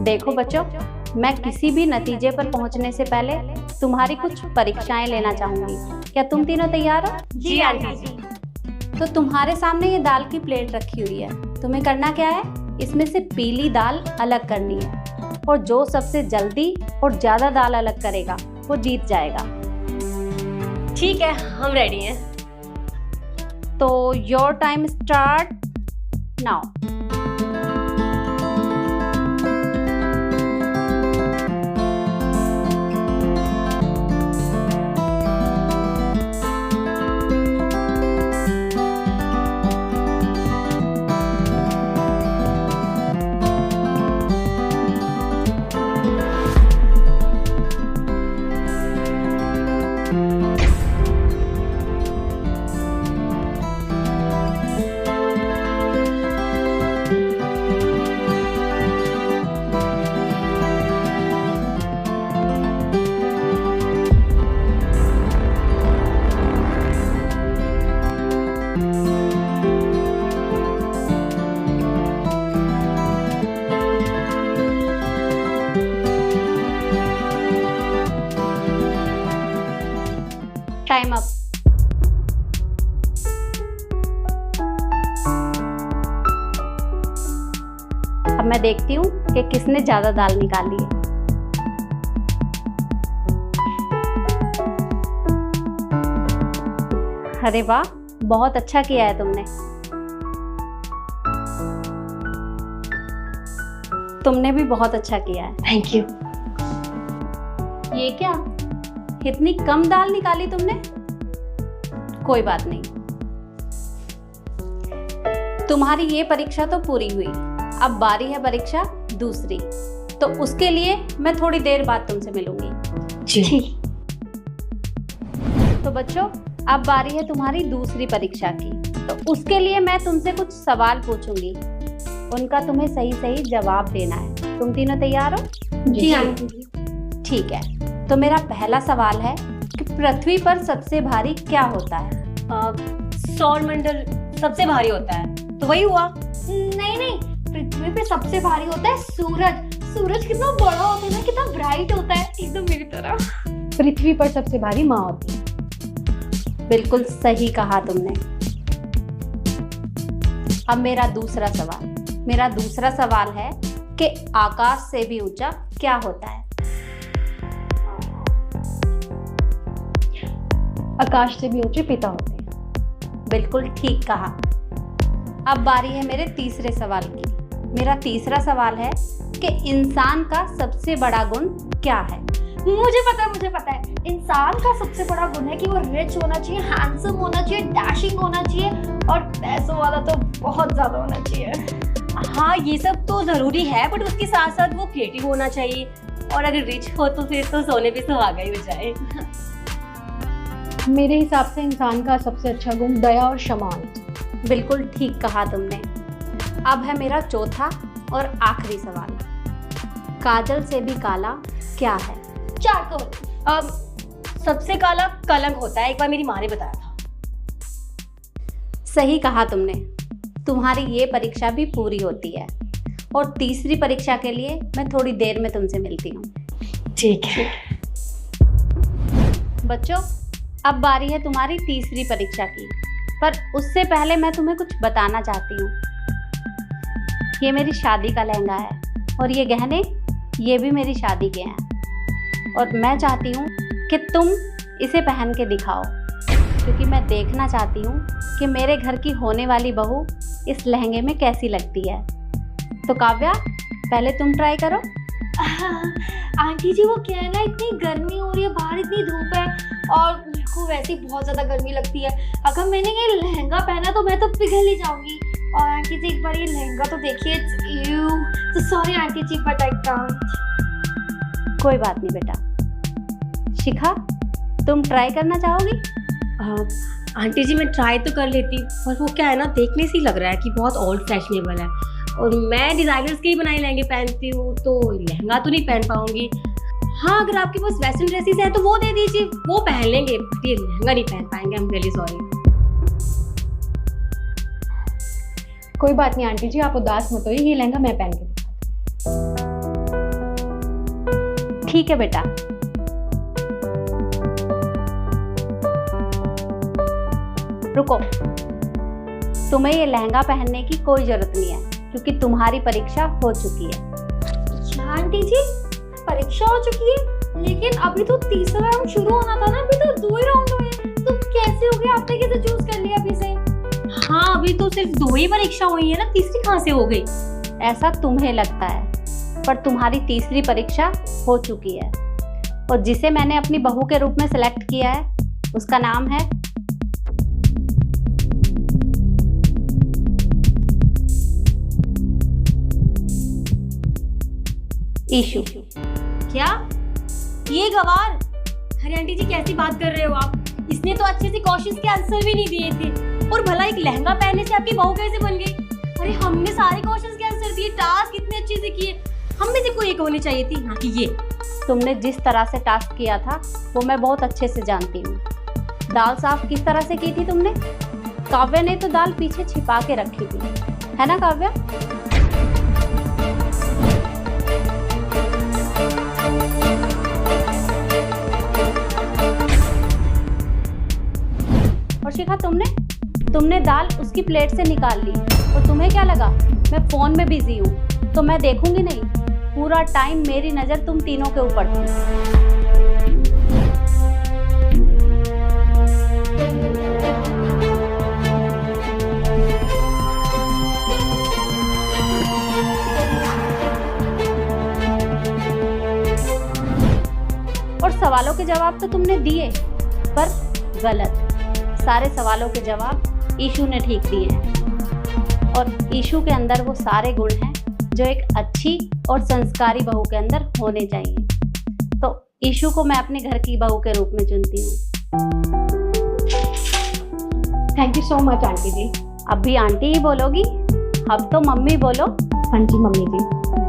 देखो बच्चों, मैं किसी भी नतीजे पर पहुंचने से पहले तुम्हारी कुछ परीक्षाएं लेना चाहूंगी। क्या तुम तीनों तैयार हो? जी आंटी जी। तो तुम्हारे सामने ये दाल की प्लेट रखी हुई है। तुम्हें करना क्या है, इसमें से पीली दाल अलग करनी है और जो सबसे जल्दी और ज्यादा दाल अलग करेगा वो जीत जाएगा। ठीक है, हम रेडी हैं। तो your time start now. Time up. अब मैं देखती हूँ कि किसने ज्यादा दाल निकाली है। अरे वाह, बहुत अच्छा किया है तुमने। तुमने भी बहुत अच्छा किया है। Thank you. ये क्या, इतनी कम दाल निकाली तुमने? कोई बात नहीं, तुम्हारी ये परीक्षा तो पूरी हुई। अब बारी है परीक्षा दूसरी, तो उसके लिए मैं थोड़ी देर बाद तुमसे मिलूंगी। जी। तो बच्चों, अब बारी है तुम्हारी दूसरी परीक्षा की। तो उसके लिए मैं तुमसे कुछ सवाल पूछूंगी, उनका तुम्हें सही सही जवाब देना है। तुम तीनों तैयार हो? जी आंटी जी। ठीक है, तो मेरा पहला सवाल है कि पृथ्वी पर सबसे भारी क्या होता है? सौर मंडल सबसे भारी होता है, तो वही हुआ। नहीं, पृथ्वी पे सबसे भारी होता है सूरज। सूरज कितना बड़ा होता है ना, कितना ब्राइट होता है, एकदम मेरी तरह। पृथ्वी पर सबसे भारी माँ होती है। बिल्कुल सही कहा तुमने। अब मेरा दूसरा सवाल है कि आकाश से भी ऊंचा क्या होता है? आकाश से भी ऊंचे पिता होते हैं। बिल्कुल ठीक कहा। अब बारी है मेरे तीसरे सवाल की। मेरा तीसरा सवाल है कि इंसान का सबसे बड़ा गुण क्या है? मुझे पता है। इंसान का सबसे बड़ा गुण है कि वो रिच होना चाहिए, हैंडसम होना चाहिए, डैशिंग होना चाहिए और पैसों वाला तो बहुत ज्यादा होना चाहिए। हाँ, ये सब तो जरूरी है, बट उसके साथ साथ वो क्रिएटिव होना चाहिए, और अगर रिच हो तो फिर तो सोने पे सुहागा ही हो जाए। मेरे हिसाब से इंसान का सबसे अच्छा गुण दया और क्षमा है। बिल्कुल ठीक कहा तुमने। अब है मेरा चौथा और आखिरी सवाल। काजल से भी काला क्या है? चारकोल। सबसे काला कलंक होता है, एक बार मेरी माँ ने बताया था। सही कहा तुमने। तुम्हारी ये परीक्षा भी पूरी होती है और तीसरी परीक्षा के लिए मैं थोड़ी देर में तुमसे मिलती हूँ। ठीक है। बच्चों, अब बारी है तुम्हारी तीसरी परीक्षा की, पर उससे पहले मैं तुम्हें कुछ बताना चाहती हूँ। ये मेरी शादी का लहंगा है और ये गहने, ये भी मेरी शादी के हैं, और मैं चाहती हूँ कि तुम इसे पहन के दिखाओ, क्योंकि मैं देखना चाहती हूँ कि मेरे घर की होने वाली बहू इस लहंगे में कैसी लगती है। तो काव्या, पहले तुम ट्राई करो। आंटी जी, वो क्या है ना, इतनी गर्मी हो रही है, बाहर इतनी धूप है और मेरे को वैसे ही बहुत ज्यादा गर्मी लगती है। अगर मैंने ये लहंगा पहना तो मैं तो पिघल ही जाऊंगी। और आंटी जी, एक बार ये लहंगा तो देखिए। तो sorry aunty ji, but I can't. कोई बात नहीं बेटा। शिखा, तुम ट्राई करना चाहोगी? आंटी जी, मैं ट्राई तो कर लेती, पर वो क्या है ना, देखने से ही लग रहा है कि बहुत ओल्ड फैशनेबल है, और मैं डिजाइनर्स के ही बनाए लहंगे पहनती हूँ, तो लहंगा तो नहीं पहन पाऊंगी। हाँ, अगर आपके पास वेस्टर्न ड्रेसेस है तो वो दे दीजिए, वो पहन लेंगे, बट ये लहंगा नहीं पहन पाएंगे। I am really sorry. कोई बात नहीं आंटी जी, आप उदास मत होइए, ये लहंगा मैं पहन के दिखाती हूँ। ठीक है बेटा। रुको, तुम्हें ये लहंगा पहनने की कोई जरूरत नहीं है क्योंकि तुम्हारी परीक्षा हो चुकी है। क्या आंटी जी, परीक्षा हो चुकी है? लेकिन अभी तो तीसरा राउंड शुरू होना था ना, अभी तो 2 ही राउंड हुए हैं। तो कैसे हो गया? आपने कैसे चूज कर लिया अभी से? हाँ, अभी तो सिर्फ 2 ही परीक्षा हुई है ना, तीसरी कहाँ से हो गई? ऐसा तुम्हें लगता है, पर तुम्हारी तीसरी परीक्षा हो चुकी है और जिसे मैंने अपनी बहू के रूप में सिलेक्ट किया है उसका नाम है ईशू। क्या? ये गवार? अरे आंटी जी, कैसी बात कर रहे हो आप? इसने तो अच्छे से क्वेश्चंस के आंसर भी नहीं दिए थे, और भला एक लहंगा पहनने से आपकी बहू कैसे बन गई? अरे हमने सारे क्वेश्चंस के आंसर दिए, टास्क इतने अच्छे से किए, हम में से कोई एक होनी चाहिए थी, ना कि ये। तुमने जिस तरह से टास्क किया था वो मैं बहुत अच्छे से जानती हूँ। दाल साफ किस तरह से की थी तुमने? काव्या ने तो दाल पीछे छिपा के रखी थी, है ना काव्या? और शिखा, तुमने दाल उसकी प्लेट से निकाल ली और तुम्हें क्या लगा मैं फोन में बिजी हूँ तो मैं देखूंगी नहीं? पूरा टाइम मेरी नजर तुम तीनों के ऊपर थी। और सवालों के जवाब तो तुमने दिए, पर गलत। सारे सवालों के जवाब ईशू ने ठीक दिए हैं और ईशू के अंदर वो सारे गुण हैं जो एक अच्छी और संस्कारी बहू के अंदर होने चाहिए। तो ईशू को मैं अपने घर की बहू के रूप में चुनती हूँ। Thank you so much aunty ji. अब भी आंटी ही बोलोगी? अब तो मम्मी बोलो। हाँ जी मम्मी जी।